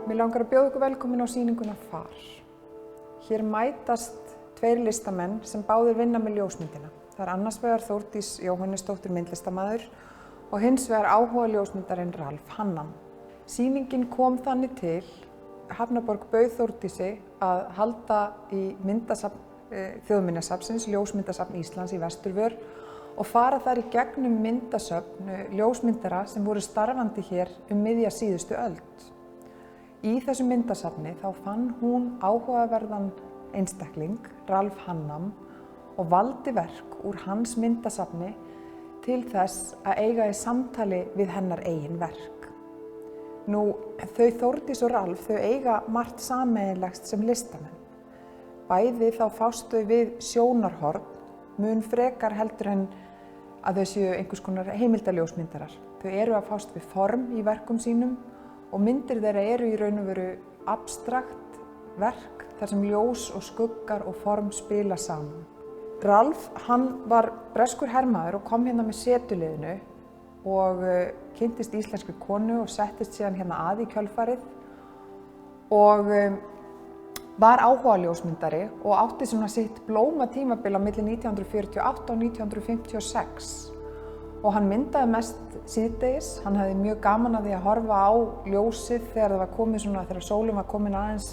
Mig langar að bjóða ykkur velkomin á sýninguna Far. Hér mætast tveir listamenn sem báðir vinna með ljósmyndina. Það annars vegar Þórdís Jóhannesdóttir myndlistarmaður og hins vegar áhuga ljósmyndarinn Ralf Hannan. Sýningin kom þannig til, Hafnarborg bauð Þórdísi að halda í myndasafn Þjóðminjasafnsins, Ljósmyndasafn Íslands í Vesturvör og fara þar í gegnum myndasöfn ljósmyndara sem voru starfandi hér miðja síðustu öld. Í þessu myndasafni þá fann hún áhugaverðan einstakling, Ralf Hannan, og valdi verk úr hans myndasafni til þess að eiga í samtali við hennar eigin verk. Nú, þau Þórdís og Ralf, þau eiga margt sameiginlegt sem listamenn. Bæði þá fást þau við sjónarhorn, mun frekar heldur en að þau séu einhvers konar heimildarljósmyndarar. Þau eru að fást við form í verkum sínum og myndir þeirra eru í raun og veru abstrakt verk þar sem ljós og skuggar og form spila saman. Ralf, hann var breskur hermaður og kom hérna með setuliðinu og kynntist íslenskri konu og settist síðan hérna að í kjölfarið og var áhuga ljósmyndari og átti svona sitt blómatímabil á milli 1948 og 1956 og hann myndaði mest síðdegis. Hann hafði mjög gaman að því að horfa á ljósið þegar það var komið svona, þegar sólin var komin aðeins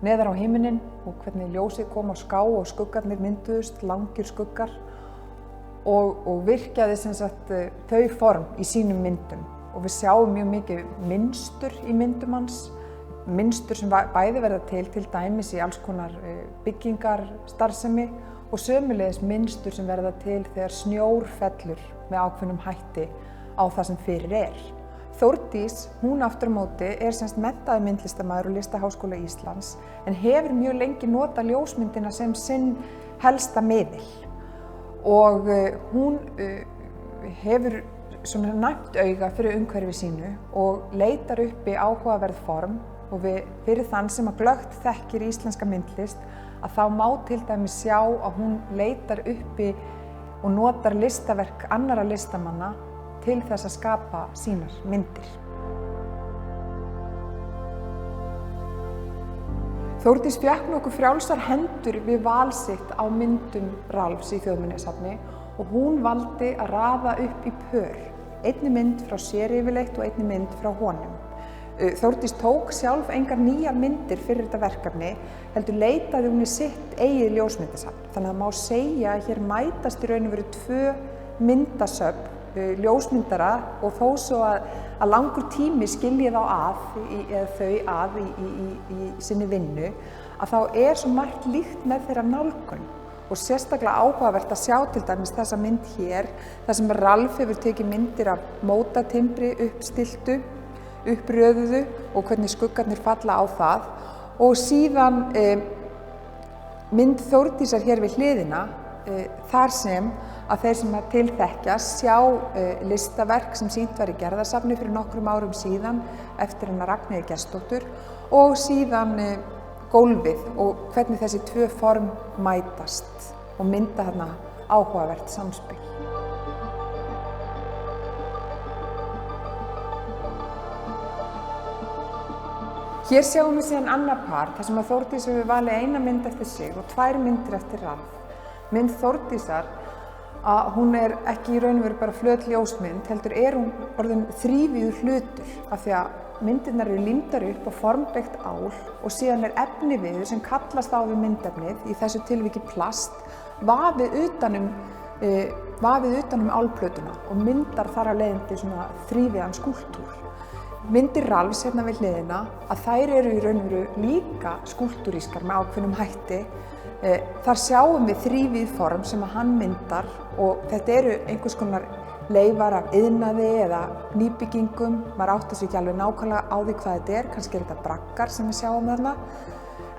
neðar á himininn og hvernig ljósið kom á ská og skuggarnir mynduðust, langir skuggar og virkjaði sem sagt þau form í sínum myndum og við sjáum mjög mikið mynstur í myndum hans. Mynstur sem bæði verða til dæmis í alls konar byggingarstarfsemi og sömuleiðis mynstur sem verða til þegar snjór fellur með ákveðnum hætti á það sem fyrir er. Þórdís, hún aftur á móti semst menntaður myndlistarmaður úr Listaháskóla Íslands en hefur mjög lengi notað ljósmyndina sem sinn helsta miðil og hún hefur svona næmt auga fyrir umhverfi sínu og leitar uppi áhugaverð form og fyrir þann sem að glöggt þekkir íslenska myndlist að þá má til dæmis sjá að hún leitar uppi og notar listaverk annarra listamanna til þess að skapa sínar myndir. Þórdís fékk nokkuð frjálsar hendur við val sitt á myndum Ralfs í Þjóðminjasafni og hún valdi að raða upp í pör, einni mynd frá sér yfirleitt og einni mynd frá honum. Þórdís tók sjálf engar nýjar myndir fyrir þetta verkefni, heldur leitaði hún í sitt eigið ljósmyndasafn. Þannig að má segja að hér mætast í raun og veru tvö myndasöfn ljósmyndara og þó svo að langur tími skilji þau að í sinni vinnu, að þá svo margt líkt með þeirra nálgun. Og sérstaklega áhugavert að sjá til dæmis þessa mynd hér, þar sem Ralf hefur tekið myndir af mótatimbri uppstiltu, uppröðuðu og hvernig skuggarnir falla á það og síðan mynd Þórdísar hér við hliðina þar sem að þeir sem til þekkjast sjá listaverk sem sýnt var í Gerðarsafni fyrir nokkrum árum síðan eftir hennar Ragnheiði Gestsdóttur og síðan gólfið og hvernig þessi tvö form mætast og mynda þarna áhugavert samspil. Hér sjáum við síðan annað par, þar sem að Þórdís hefur valið eina mynd eftir sig og tvær myndir eftir Ralf. Mynd Þórdísar, að hún ekki í raun og veru bara flöt ljósmynd, heldur hún orðin þrívíður hlutur af því að myndirnar eru límdar upp á formbeygt ál og síðan efniviður sem kallast á við myndefnið, í þessu tilviki plast, vafið utan um álplötuna og myndar þar af leiðandi svona þrívíðan skúlptúr. Myndir Ralfs hérna við hliðina að þær eru í raun og veru líka skúlptúrískar með ákveðnum hætti. Þar sjáum við þrívíð form sem að hann myndar og þetta eru einhvers konar leifar af iðnaði eða nýbyggingum. Maður áttar sig ekki alveg nákvæmlega á því hvað þetta kannski þetta braggar sem við sjáum þarna.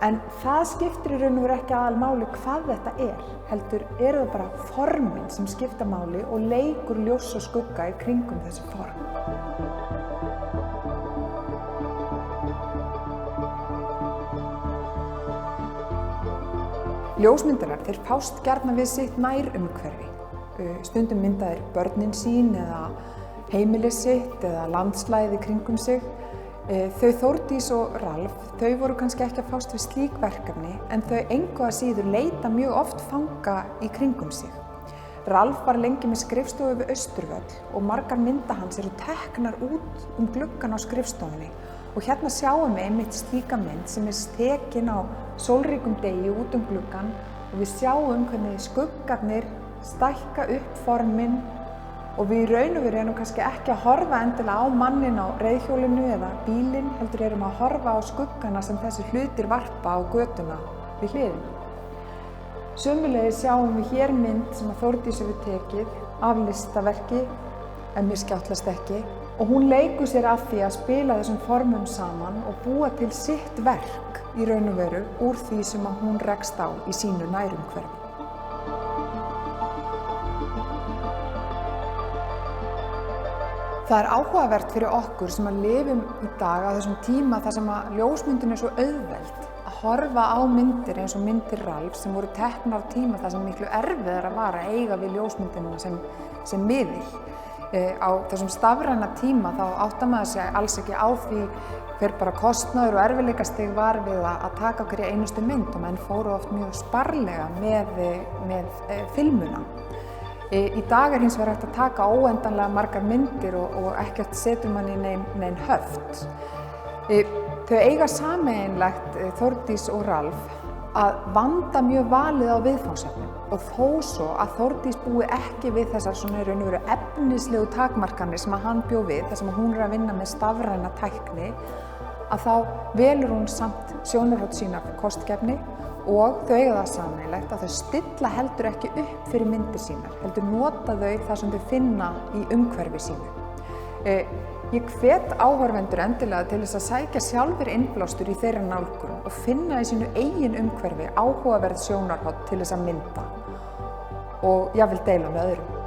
En það skiptir í raun og veru ekki aðalmáli hvað þetta heldur það bara formin sem skipta máli og leikur ljós og skugga í kringum þessi form. Ljósmyndarar, þeir fást gjarnan við sitt nærumhverfi. Stundum mynda þeir börnin sín eða heimili sitt eða landslagið í kringum sig. Þau Þórdís og Ralf, þau voru kannski ekki að fást við slík verkefni en þau engu að síður leita mjög oft fanga í kringum sig. Ralf var lengi með skrifstofu við Austurvöll og margar mynda hans eru teknar út gluggann á skrifstofunni og hérna sjáum við einmitt slíka mynd sem tekin á sólríkum degi út gluggann og við sjáum hvernig skuggarnir stækka upp formin og við í raun og veru erum kannski ekki að horfa endilega á mannin á reiðhjólinu eða bílinn, heldur erum að horfa á skuggana sem þessi hlutir varpa á götuna við hliðina. Sömuleiðis sjáum við hér mynd sem að Þórdís hefur tekið af listaverki, en mér skjátlast ekki, og hún leikur sér að því að spila þessum formum saman og búa til sitt verk í raun og veru úr því sem að hún rekst á í sínu nærumhverfi. Það er áhugavert fyrir okkur sem að lifum í dag á þessum tíma þar sem að ljósmyndin er svo auðveld að horfa á myndir eins og myndir Ralf sem voru teknar á tíma þar sem miklu erfiðara var að eiga við ljósmyndina sem miðil. Á þessum stafræna tíma þá áttar maður sig alls ekki á því hver bara kostnaður og erfiðleikastig var við að taka hverja einustu mynd og menn fóru oft mjög sparlega með filmuna. Í dag er hins vegar hægt að taka óendanlega margar myndir og ekkert setur mann í nein höft. Þau eiga sameiginlegt, Þórdís og Ralf, að vanda mjög valið á viðfangsefnum og þó svo að Þórdís búi ekki við þessar svona í raun og veru efnislegu takmarkanir sem að hann bjó við, þar sem hún er að vinna með stafræna tækni, að þá velur hún samt sjónarhorn sín af kostgæfni og þau eiga það sameiginlegt að þau stilla heldur ekki upp fyrir myndir sínar, heldur nota þau það sem þau finna í umhverfi sínu. Ég hvet áhorfendur endilega til þess að sækja sjálfur innblástur í þeirra nálgun og finna í sínu eigin umhverfi áhugaverð sjónarhorn til þess að mynda og jafnvel deila með öðrum.